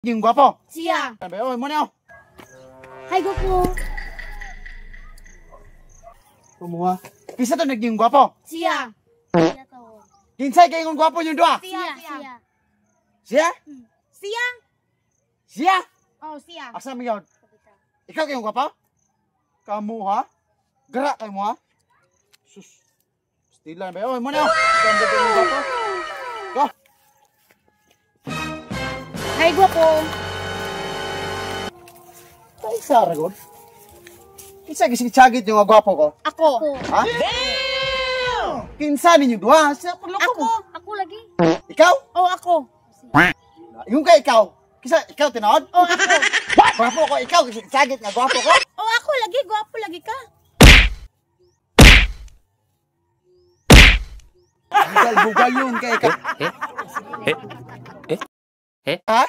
Yung gwapo. Siya. Sabi, oy, mo na. Hi, Goku. Kumuha. Kisa to naging gwapo. Siya. Siya to. Kinsay kay ng gwapo yung dua. Siya. Siya. Siya? Siya. Siya? Oh, siya. Asa mo yun? Ikaw kayong gwapo? Kamu ha? Gara kayo mo ha? Sus. Stilan ba? Oy, mo na. Sabi ko yung gwapo. Go. Hi, Goku. Kay Sara god. Kisa gisig-sagit yung gwapo ko. Ako. Ha? Damn! Kinsa ninyo dua? Sa Ako. Ako lagi. Ikaw? Oh, ako. Yung kay ikaw. Kisa ikaw tinawad? Oh, ako. Gwapo ko ikaw gisig-sagit nga gwapo ko. Oh, ako lagi. Gwapo lagi ka. Bugal yun kay ikaw. Ha?